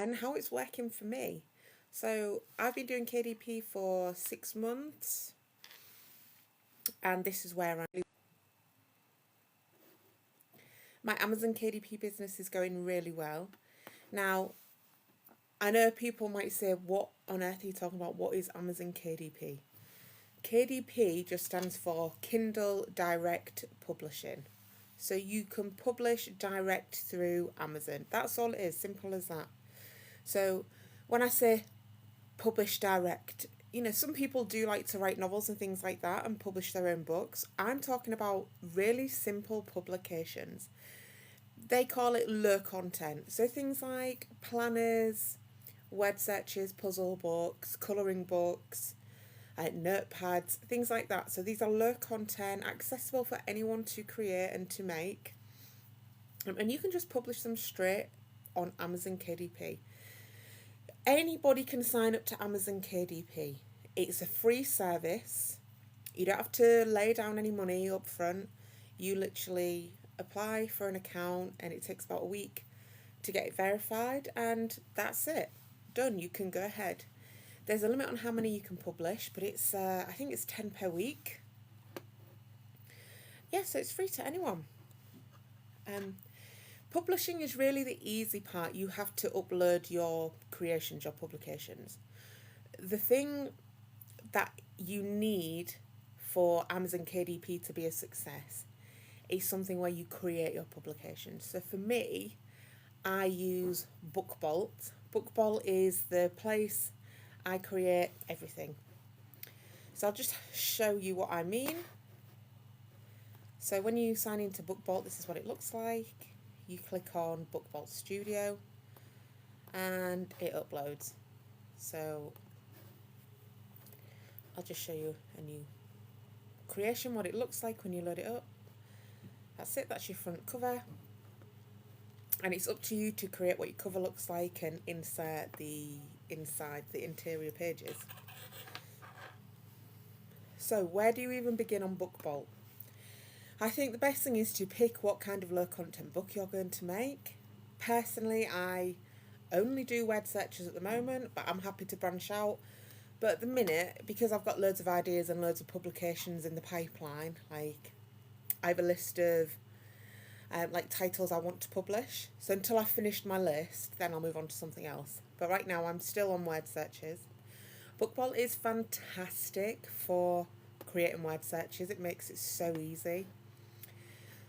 and how it's working for me. So I've been doing KDP for 6 months, and this is where I'm. My Amazon KDP business is going really well. Now, I know people might say, what on earth are you talking about? What is Amazon KDP? KDP just stands for Kindle Direct Publishing. So you can publish direct through Amazon. That's all it is, simple as that. So when I say publish direct, some people do like to write novels and things like that and publish their own books. I'm talking about really simple publications. They call it low content. So things like planners, word searches, puzzle books, colouring books, notepads, things like that. So these are low content, accessible for anyone to create and to make. And you can just publish them straight on Amazon KDP. Anybody can sign up to Amazon KDP. It's a free service. You don't have to lay down any money up front. You literally apply for an account and it takes about a week to get it verified, and that's it. Done. You can go ahead. There's a limit on how many you can publish, but it's I think it's 10 per week. Yeah, so it's free to anyone. Publishing is really the easy part. You have to upload your creations, your publications. The thing that you need for Amazon KDP to be a success is something where you create your publications. So for me, I use BookBolt. BookBolt is the place I create everything. So I'll just show you what I mean. So when you sign into BookBolt, this is what it looks like. You click on BookBolt Studio and it uploads. So I'll just show you a new creation, what it looks like when you load it up. That's it, that's your front cover. And it's up to you to create what your cover looks like and insert the interior pages. So where do you even begin on BookBolt? I think the best thing is to pick what kind of low content book you're going to make. Personally, I only do word searches at the moment, but I'm happy to branch out. But at the minute, because I've got loads of ideas and loads of publications in the pipeline, like I have a list of titles I want to publish. So until I've finished my list, then I'll move on to something else. But right now I'm still on word searches. BookBolt is fantastic for creating word searches. It makes it so easy.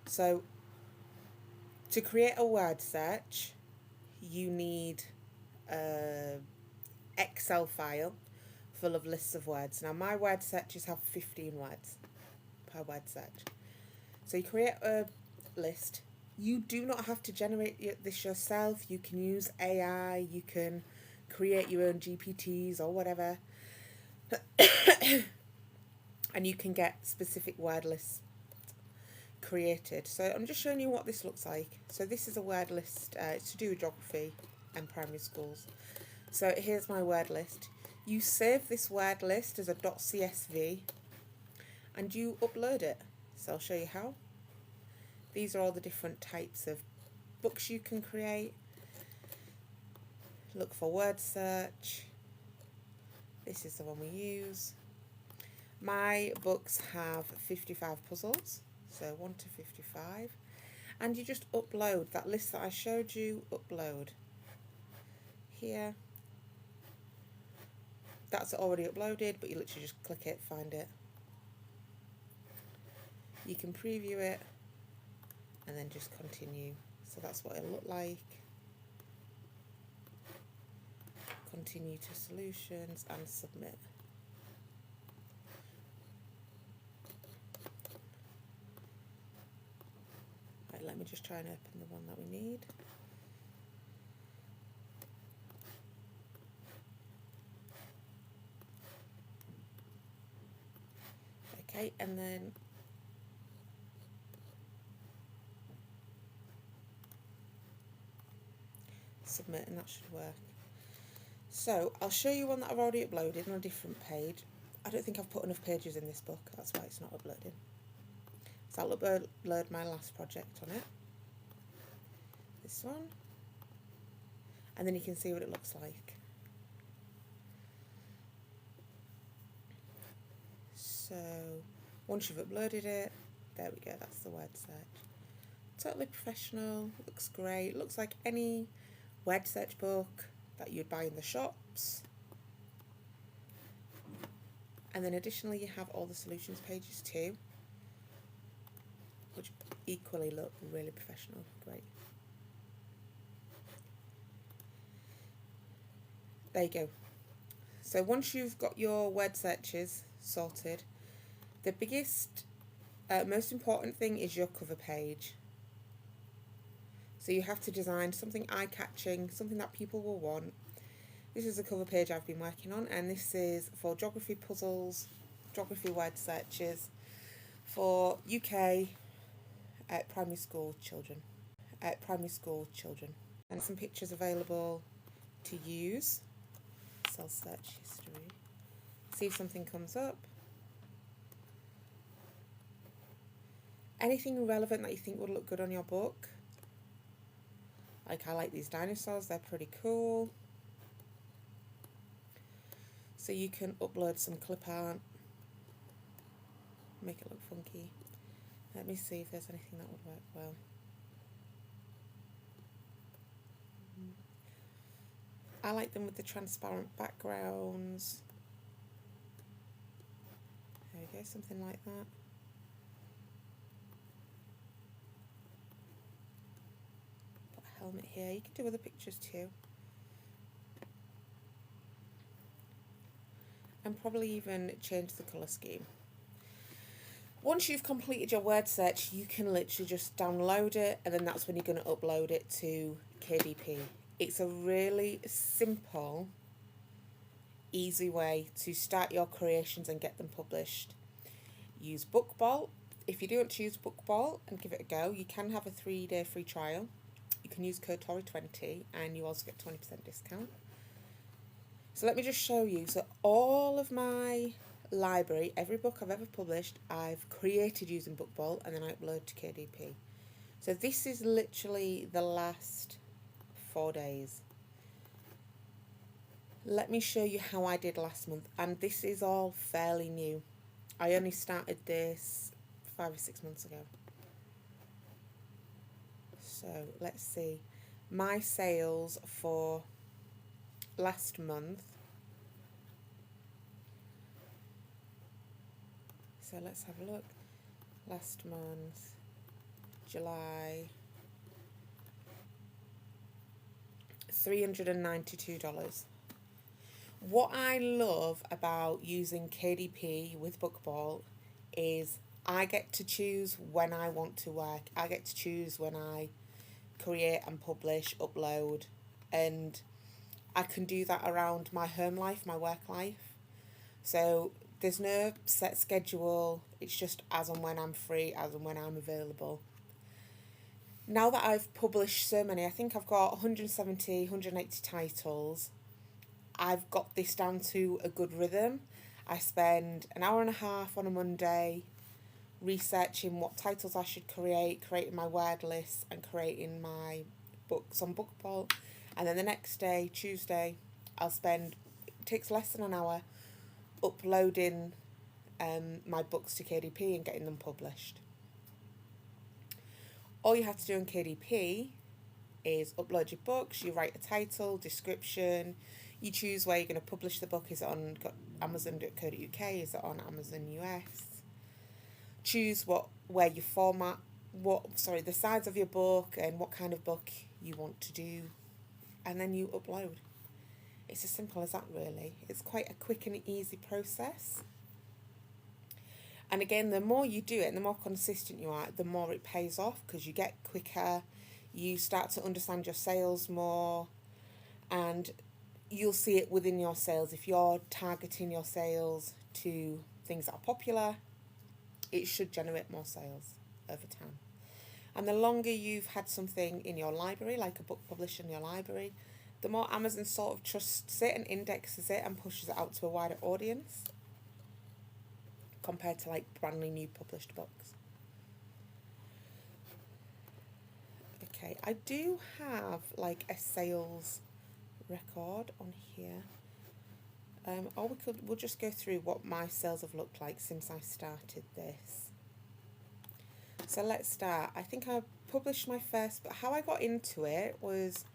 So to create a word search, you need an Excel file full of lists of words. Now my word searches have 15 words per word search. So you create a list. You do not have to generate this yourself. You can use AI, you can create your own GPTs or whatever. And you can get specific word lists created. So I'm just showing you what this looks like. So this is a word list. It's to do with geography and primary schools. So here's my word list. You save this word list as a .csv and you upload it. So I'll show you how. These are all the different types of books you can create. Look for word search. This is the one we use. My books have 55 puzzles, so 1 to 55. And you just upload that list that I showed you, upload. Here. That's already uploaded, but you literally just click it, find it. You can preview it and then just continue. So that's what it'll look like. Continue to solutions and submit. Right, let me just try and open the one that we need. Okay, and then submit, and that should work. So I'll show you one that I've already uploaded on a different page. I don't think I've put enough pages in this book, that's why it's not uploading. So I'll upload my last project on it. This one. and then you can see what it looks like. So once you've uploaded it, there we go, that's the word search. Totally professional, looks great, looks like any word search book that you'd buy in the shops. And then additionally you have all the solutions pages too, which equally look really professional, great. There you go. So once you've got your word searches sorted, the biggest, most important thing is your cover page. So you have to design something eye-catching, something that people will want. This is the cover page I've been working on, and this is for geography puzzles, geography word searches, for UK primary school children. And some pictures available to use. Cell search history. See if something comes up. Anything relevant that you think would look good on your book. Like, I like these dinosaurs, they're pretty cool. So you can upload some clip art, make it look funky. Let me see if there's anything that would work well. I like them with the transparent backgrounds. There we go, something like that. Put a helmet here. You can do other pictures too. And probably even change the colour scheme. Once you've completed your word search, you can literally just download it, and then that's when you're going to upload it to Kdp. It's a really simple, easy way to start your creations and get them published. Use BookBall. If you don't choose BookBall and give it a go, you can have a 3-day free trial. You can use code Tori20 and you also get 20% discount. So let me just show you. So all of my library, every book I've ever published, I've created using BookBall and then I upload to Kdp. So this is literally the last 4 days. Let me show you how I did last month, and this is all fairly new. I only started this 5 or 6 months ago. So let's see. My sales for last month. So let's have a look. Last month, July, $392. What I love about using Kdp with BookBall is I get to choose when I want to work. I get to choose when I create and publish, upload, and I can do that around my home life, my work life. So there's no set schedule. It's just as and when I'm free, as and when I'm available. Now that I've published so many, I think I've got 170, 180 titles. I've got this down to a good rhythm. I spend an hour and a half on a Monday researching what titles I should create, creating my word list and creating my books on BookBall. And then the next day, Tuesday, I'll spend, it takes less than an hour, uploading my books to Kdp and getting them published. All you have to do on Kdp is upload your books, you write a title, description, you choose where you're going to publish the book. Is it on Amazon.co.uk? Is it on Amazon US? Choose where you format, the size of your book and what kind of book you want to do, and then you upload. It's as simple as that, really. It's quite a quick and easy process. And again, the more you do it and the more consistent you are, the more it pays off, because you get quicker, you start to understand your sales more, and you'll see it within your sales. If you're targeting your sales to things that are popular, it should generate more sales over time. And the longer you've had something in your library, like a book published in your library, the more Amazon sort of trusts it and indexes it and pushes it out to a wider audience compared to like brand new published books. Okay, I do have like a sales record on here. Or we'll just go through what my sales have looked like since I started this. So let's start. I think I published my first, but how I got into it was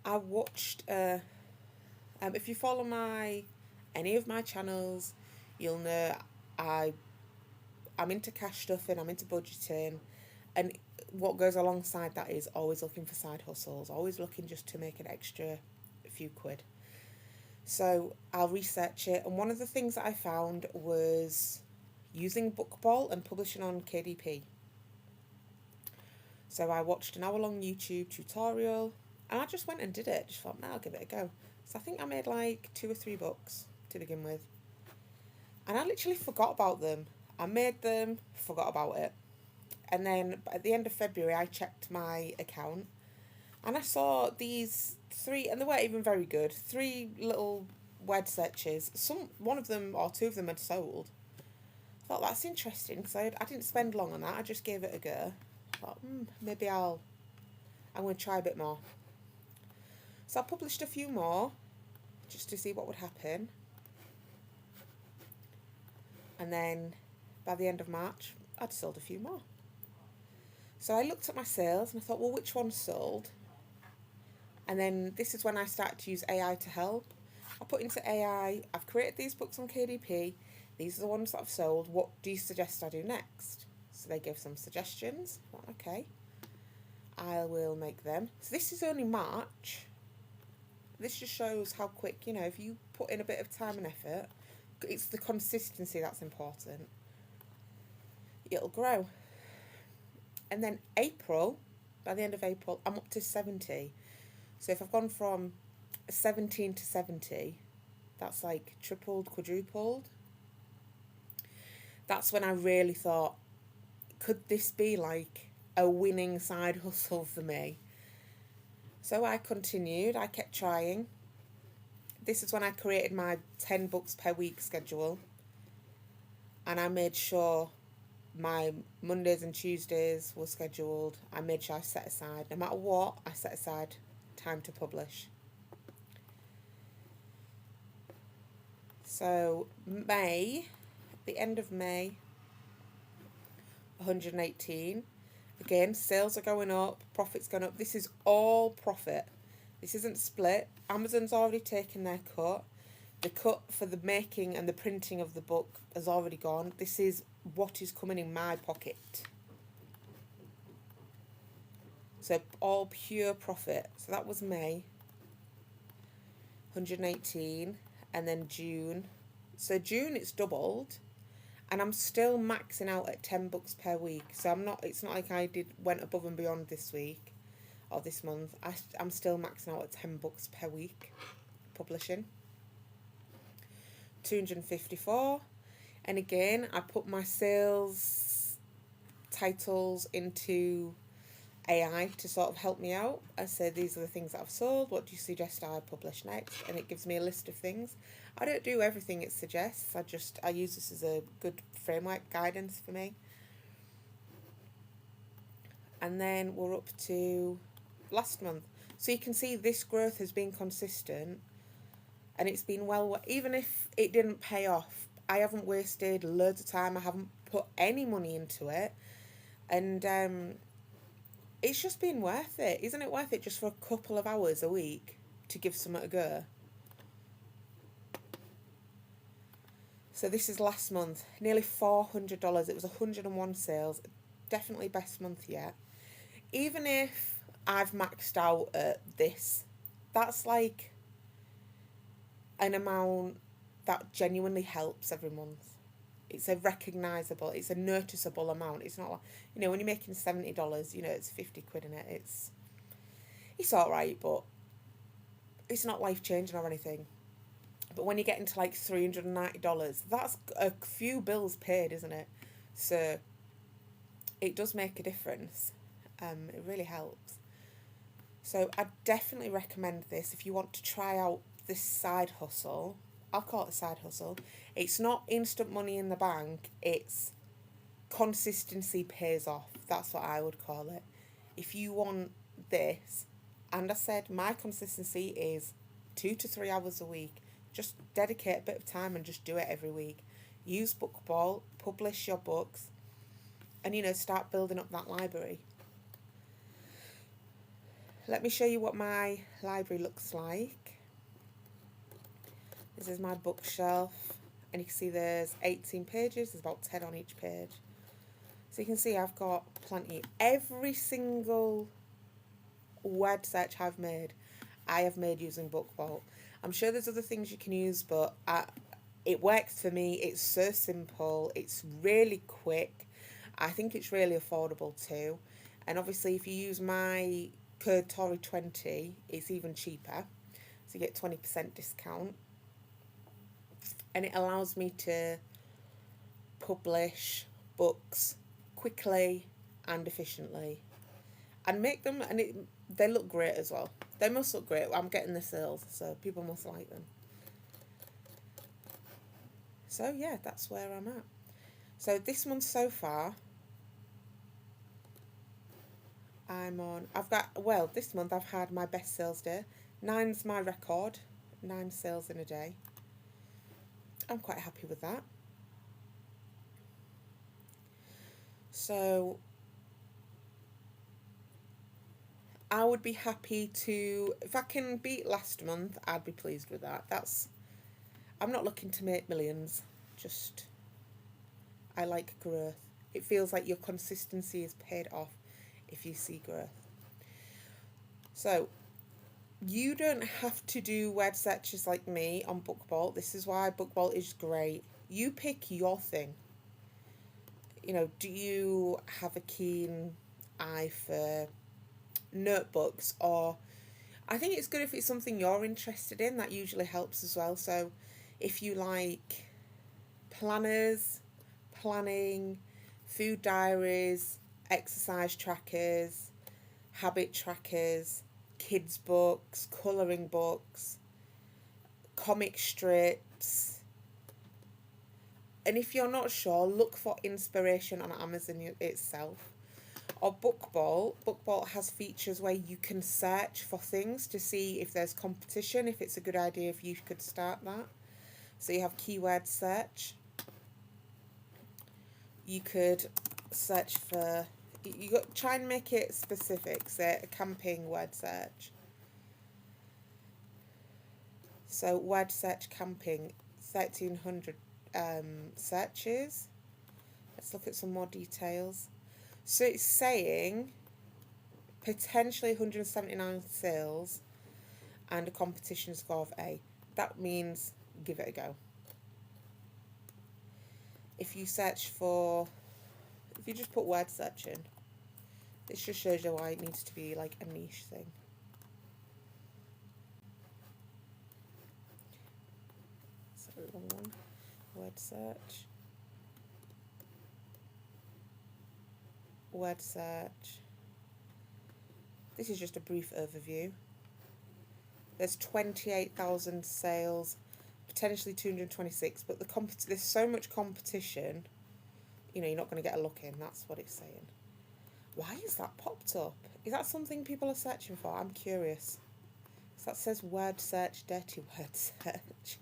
I watched, if you follow any of my channels, you'll know I'm into cash stuffing, I'm into budgeting, and what goes alongside that is always looking for side hustles, always looking just to make an extra few quid. So I'll research it, and one of the things that I found was using Bookball and publishing on Kdp. So I watched an hour-long YouTube tutorial, and I just went and did it. Just thought, I'll give it a go. So I think I made like 2 or 3 books to begin with. And I literally forgot about them. I made them, forgot about it. And then at the end of February, I checked my account, and I saw these 3, and they weren't even very good, 3 little word searches. One of them or 2 of them had sold. I thought, that's interesting, because I didn't spend long on that. I just gave it a go. I thought, maybe I'm going to try a bit more. So I published a few more just to see what would happen. And then by the end of March, I'd sold a few more. So I looked at my sales and I thought, well, which one sold? And then this is when I started to use AI to help. I put into AI, I've created these books on KDP. These are the ones that I've sold. What do you suggest I do next? So they gave some suggestions. I thought, okay, I will make them. So this is only March. This just shows how quick, if you put in a bit of time and effort, it's the consistency that's important. It'll grow. And then April, by the end of April, I'm up to 70. So if I've gone from 17 to 70, that's like tripled, quadrupled. That's when I really thought, could this be like a winning side hustle for me? So I continued, I kept trying. This is when I created my 10 books per week schedule. And I made sure my Mondays and Tuesdays were scheduled. I made sure I set aside, no matter what, I set aside time to publish. So May, the end of May, 118. Again, sales are going up, profits going up. This is all profit. This isn't split. Amazon's already taken their cut. The cut for the making and the printing of the book has already gone. This is what is coming in my pocket. So all pure profit. So that was May, 118, and then June. So June it's doubled, and I'm still maxing out at 10 books per week. So it's not like I went above and beyond this week or this month. I'm still maxing out at 10 books per week publishing. 254, and again I put my sales titles into AI to sort of help me out. I said, these are the things that I've sold, what do you suggest I publish next? And it gives me a list of things. I don't do everything it suggests, I use this as a good framework guidance for me. And then we're up to last month. So you can see this growth has been consistent, and it's been even if it didn't pay off, I haven't wasted loads of time, I haven't put any money into it, and it's just been worth it. Isn't it worth it just for a couple of hours a week to give something a go? So this is last month, nearly $400. It was 101 sales, definitely best month yet. Even if I've maxed out at this, that's like an amount that genuinely helps every month. It's a recognisable, it's a noticeable amount. It's not like, when you're making $70, it's 50 quid in it. It's all right, but it's not life-changing or anything. But when you get into like $390, that's a few bills paid, isn't it? So it does make a difference. It really helps. So I definitely recommend this if you want to try out this side hustle. I'll call it a side hustle. It's not instant money in the bank. It's consistency pays off. That's what I would call it. If you want this, and I said my consistency is 2 to 3 hours a week. Just dedicate a bit of time and just do it every week. Use Bookball, publish your books, and start building up that library. Let me show you what my library looks like. This is my bookshelf, and you can see there's 18 pages. There's about 10 on each page. So you can see I've got plenty. Every single word search I've made, I have made using BookVault. I'm sure there's other things you can use, but it works for me. It's so simple. It's really quick. I think it's really affordable too. And obviously, if you use my code Tory20, it's even cheaper. So you get 20% discount. And it allows me to publish books quickly and efficiently, and make them, and they look great as well. They must look great. I'm getting the sales, so people must like them. So yeah, that's where I'm at. So this month so far, this month I've had my best sales day. 9's my record, 9 sales in a day. I'm quite happy with that. So I would be happy to, if I can beat last month, I'd be pleased with that. I'm not looking to make millions, just I like growth. It feels like your consistency is paid off if you see growth. So you don't have to do word searches like me on BookVault. This is why BookVault is great. You pick your thing. Do you have a keen eye for notebooks? Or I think it's good if it's something you're interested in. That usually helps as well. So if you like planners, planning, food diaries, exercise trackers, habit trackers, kids books, colouring books, comic strips, and if you're not sure, look for inspiration on Amazon itself. Or BookVault. BookVault has features where you can search for things to see if there's competition, if it's a good idea, if you could start that. So you have keyword search. You could search for, try and make it specific, say a camping word search. So word search camping, 1,300 searches. Let's look at some more details. So it's saying potentially 179 sales and a competition score of A. That means give it a go. If you just put word search in, this just shows you why it needs to be like a niche thing. Sorry, wrong one. Word search. Word search. This is just a brief overview. There's 28,000 sales, potentially 226, but there's so much competition, you're not going to get a look in. That's what it's saying. Why is that popped up? Is that something people are searching for? I'm curious. So that says word search, dirty word search.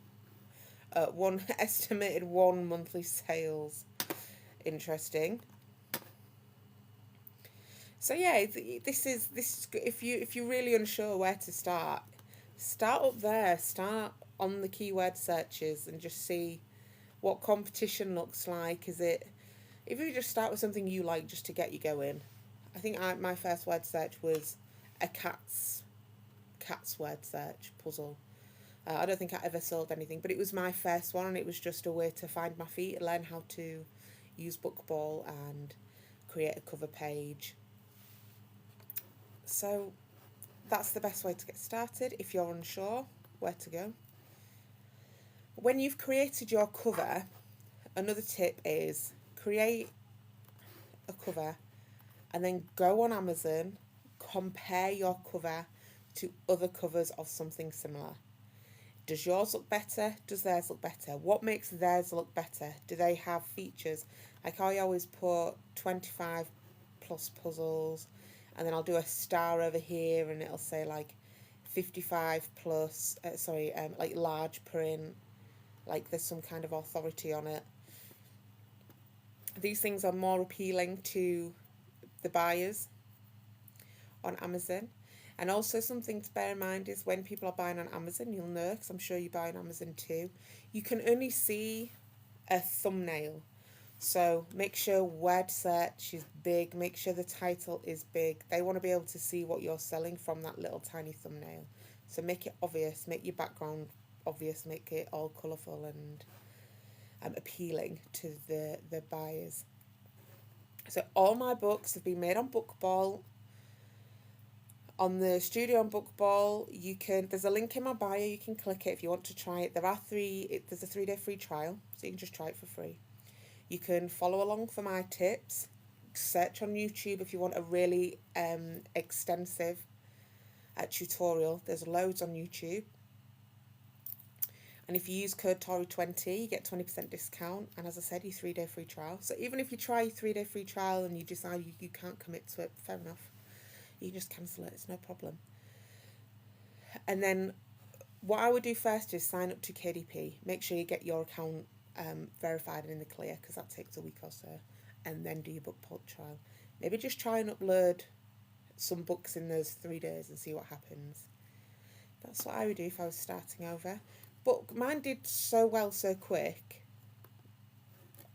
One estimated 1 monthly sales. Interesting. So yeah, this is if you're really unsure where to start up there. Start on the keyword searches and just see what competition looks like. If you just start with something you like, just to get you going. I think my first word search was a cat's word search puzzle. I don't think I ever sold anything, but it was my first one, and it was just a way to find my feet and learn how to use BookVault and create a cover page. So that's the best way to get started if you're unsure where to go. When you've created your cover, another tip is create a cover and then go on Amazon, compare your cover to other covers of something similar. Does yours look better? Does theirs look better? What makes theirs look better? Do they have features? Like I always put 25 plus puzzles, and then I'll do a star over here and it'll say like 55 plus, like large print, like there's some kind of authority on it. These things are more appealing to the buyers on Amazon. And also something to bear in mind is when people are buying on Amazon, you'll know, because I'm sure you buy on Amazon too, you can only see a thumbnail. So make sure word search is big, make sure the title is big. They want to be able to see what you're selling from that little tiny thumbnail. So make it obvious, make your background obvious, make it all colourful and appealing to the buyers. So all my books have been made on Bookball. On the studio on Bookball, there's a link in my bio, you can click it if you want to try it. There's a 3-day free trial, so you can just try it for free. You can follow along for my tips. Search on YouTube if you want a really extensive tutorial. There's loads on YouTube. And if you use code Tori20, you get 20% discount. And as I said, your 3-day free trial. So even if you try your 3-day free trial and you decide you can't commit to it, fair enough. You can just cancel it. It's no problem. And then what I would do first is sign up to KDP. Make sure you get your account verified and in the clear, because that takes a week or so, and then do your book trial. Maybe just try and upload some books in those 3 days and see what happens. That's what I would do if I was starting over. But mine did so well so quick.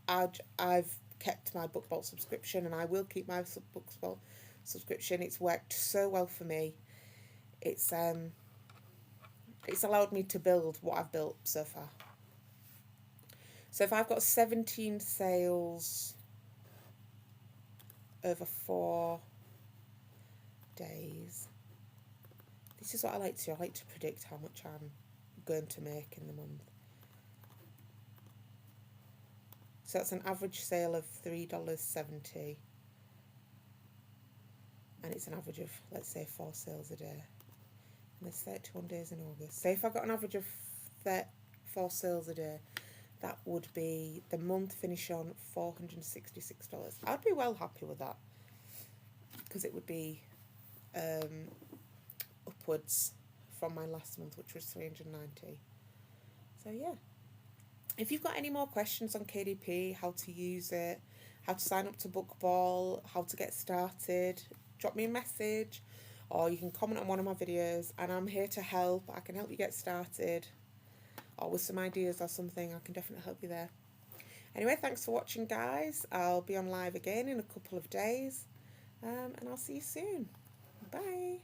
I've kept my Bookball subscription, and I will keep my Bookball subscription. It's worked so well for me. It's allowed me to build what I've built so far. So if I've got 17 sales over 4 days, this is what I like to do. I like to predict how much I'm going to make in the month. So that's an average sale of $3.70. And it's an average of, let's say, 4 sales a day. And there's 31 days in August. So if I got an average of 4 sales a day, that would be the month finish on $466. I'd be well happy with that, because it would be upwards from my last month, which was $390. So yeah. If you've got any more questions on KDP, how to use it, how to sign up to Bookball, how to get started, drop me a message, or you can comment on one of my videos, and I'm here to help. I can help you get started, or with some ideas or something. I can definitely help you there. Anyway, thanks for watching, guys. I'll be on live again in a couple of days, and I'll see you soon. Bye.